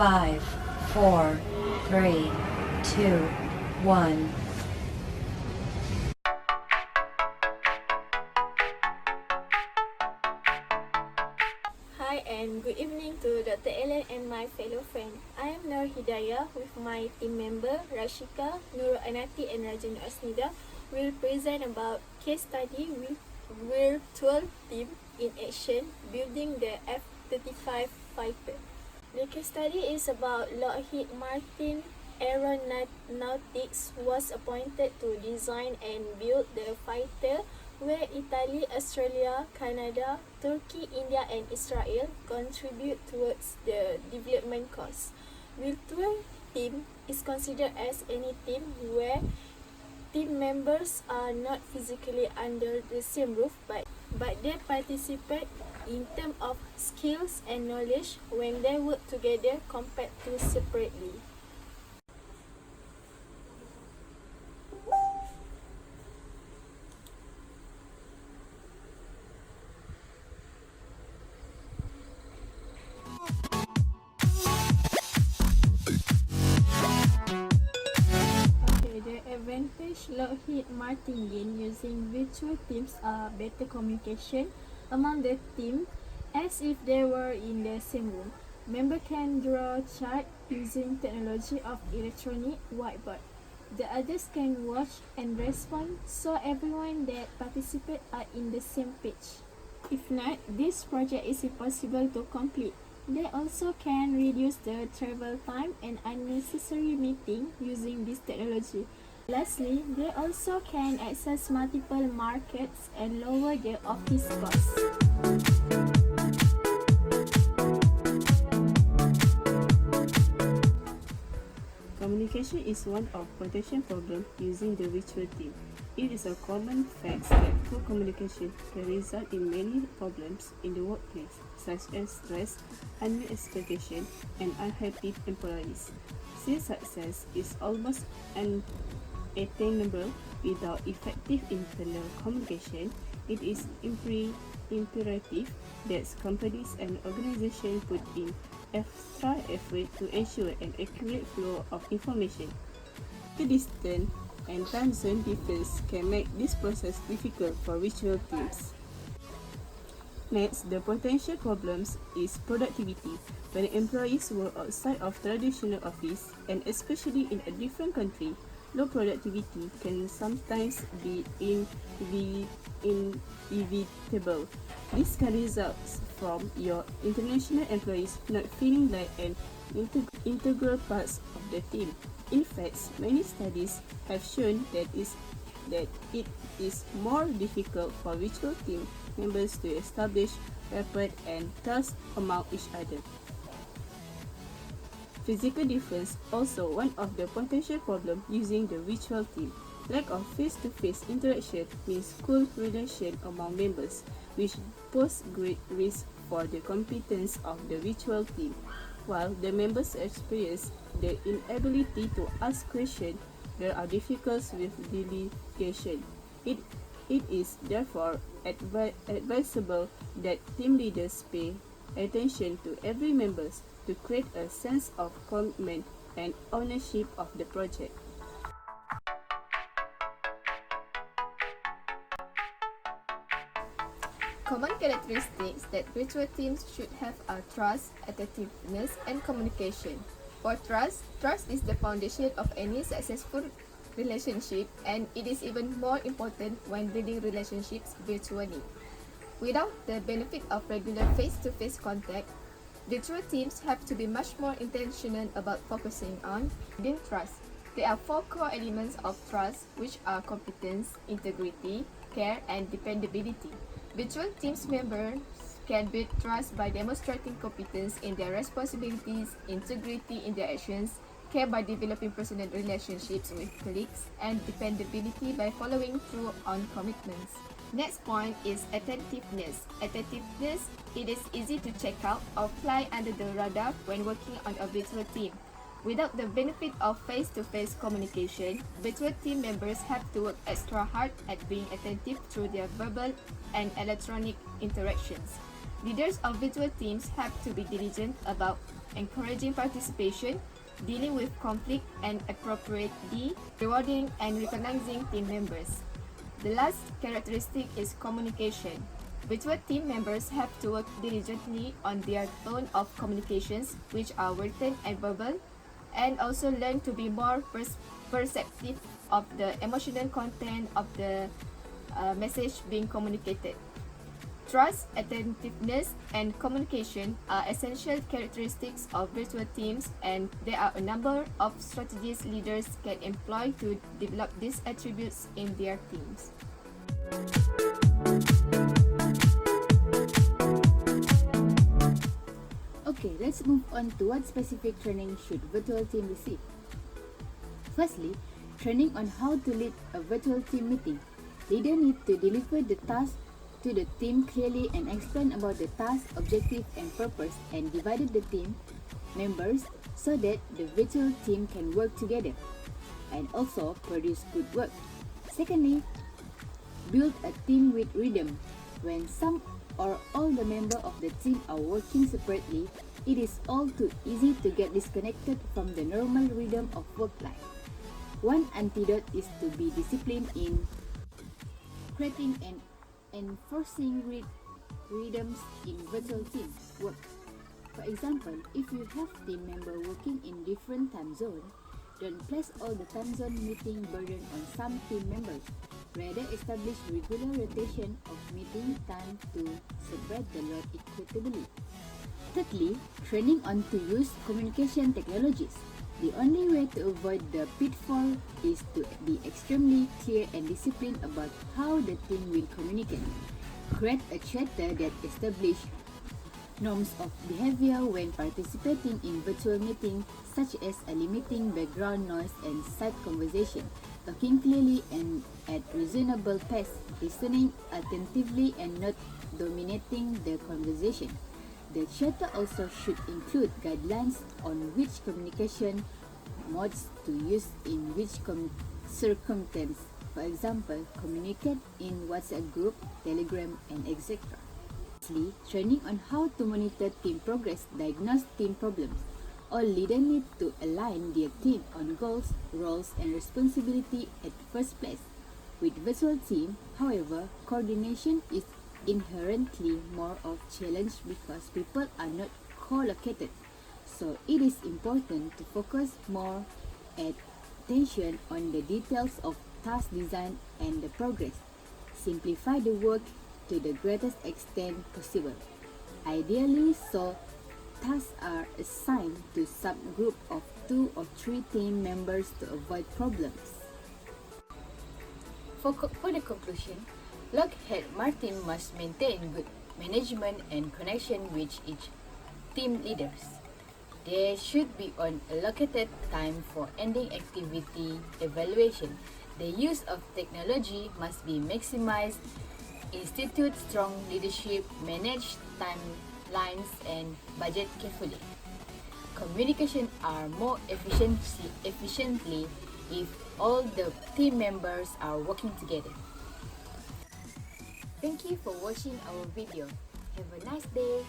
5, 4, 3, 2, 1. Hi and good evening to Dr. Ellen and my fellow friend. I am Nur Hidayah with my team member Rashika, Nurul Anati and Rajan Asnida will present about case study with virtual team in action building the F-35 fighter. The case study is about Lockheed Martin Aeronautics was appointed to design and build the fighter, where Italy, Australia, Canada, Turkey, India and Israel contribute towards the development cost. Virtual team is considered as any team where team members are not physically under the same roof but they participate in terms of skills and knowledge when they work together compared to separately. The advantage Lockheed Martin gain using virtual teams are better communication among the team as if they were in the same room. Members can draw chart using technology of electronic whiteboard. The others can watch and respond so everyone that participate are in the same page. If not, this project is impossible to complete. They also can reduce the travel time and unnecessary meeting using this technology. Lastly, they also can access multiple markets and lower their office costs. Communication is one of potential problems using the virtual team. It is a common fact that poor communication can result in many problems in the workplace, such as stress, unmet expectations, and unhappy employees. Since success is almost unattainable without effective internal communication, it is imperative that companies and organizations put in extra effort to ensure an accurate flow of information. The distance and time zone difference can make this process difficult for virtual teams. Next, the potential problems is productivity. When employees work outside of traditional office, and especially in a different country, low productivity can sometimes be inevitable. This can result from your international employees not feeling like an integral part of the team. In fact, many studies have shown that it is more difficult for virtual team members to establish rapport and trust among each other. Physical difference also one of the potential problems using the virtual team. Lack of face-to-face interaction means cool relation among members, which pose great risk for the competence of the virtual team. While the members experience the inability to ask questions, there are difficulties with delegation. It is therefore advisable that team leaders pay attention to every member to create a sense of commitment and ownership of the project. Common characteristics that virtual teams should have are trust, attentiveness, and communication. For trust is the foundation of any successful relationship, and it is even more important when building relationships virtually. Without the benefit of regular face-to-face contact, virtual teams have to be much more intentional about focusing on building trust. There are 4 core elements of trust, which are competence, integrity, care, and dependability. Virtual teams members can build trust by demonstrating competence in their responsibilities, integrity in their actions, care by developing personal relationships with colleagues, and dependability by following through on commitments. Next point is attentiveness. Attentiveness, it is easy to check out or fly under the radar when working on a virtual team. Without the benefit of face-to-face communication, virtual team members have to work extra hard at being attentive through their verbal and electronic interactions. Leaders of virtual teams have to be diligent about encouraging participation, dealing with conflict, and appropriately rewarding and recognizing team members. The last characteristic is communication. Virtual team members have to work diligently on their tone of communications, which are written and verbal, and also learn to be more perceptive of the emotional content of the message being communicated. Trust, attentiveness, and communication are essential characteristics of virtual teams, and there are a number of strategies leaders can employ to develop these attributes in their teams. Okay, let's move on to what specific training should virtual team receive. Firstly, training on how to lead a virtual team meeting. Leader need to deliver the task to the team clearly and explain about the task, objective, and purpose, and divided the team members so that the virtual team can work together and also produce good work. Secondly, build a team with rhythm. When some or all the members of the team are working separately, it is all too easy to get disconnected from the normal rhythm of work life. One antidote is to be disciplined in creating and enforcing rhythms in virtual team work. For example, if you have team members working in different time zones, don't place all the time zone meeting burden on some team members. Rather, establish regular rotation of meeting time to spread the load equitably. Thirdly, training on to use communication technologies. The only way to avoid the pitfall is to be extremely clear and disciplined about how the team will communicate. Create a charter that establishes norms of behavior when participating in virtual meetings, such as limiting background noise and side conversation, talking clearly and at reasonable pace, listening attentively and not dominating the conversation. The charter also should include guidelines on which communication modes to use in which circumstance. For example, communicate in WhatsApp group, Telegram, and etc. Lastly, training on how to monitor team progress, diagnose team problems. All leaders need to align their team on goals, roles, and responsibility at first place. With virtual team, however, coordination is inherently more of challenge because people are not co-located. So it is important to focus more attention on the details of task design and the progress. Simplify the work to the greatest extent possible. Ideally, so tasks are assigned to subgroup of 2 or 3 team members to avoid problems. For the conclusion, Lockheed Martin must maintain good management and connection with each team leaders. There should be an allocated time for ending activity evaluation. The use of technology must be maximized. Institute strong leadership, manage timelines, and budget carefully. Communication are more efficiently if all the team members are working together. Thank you for watching our video. Have a nice day.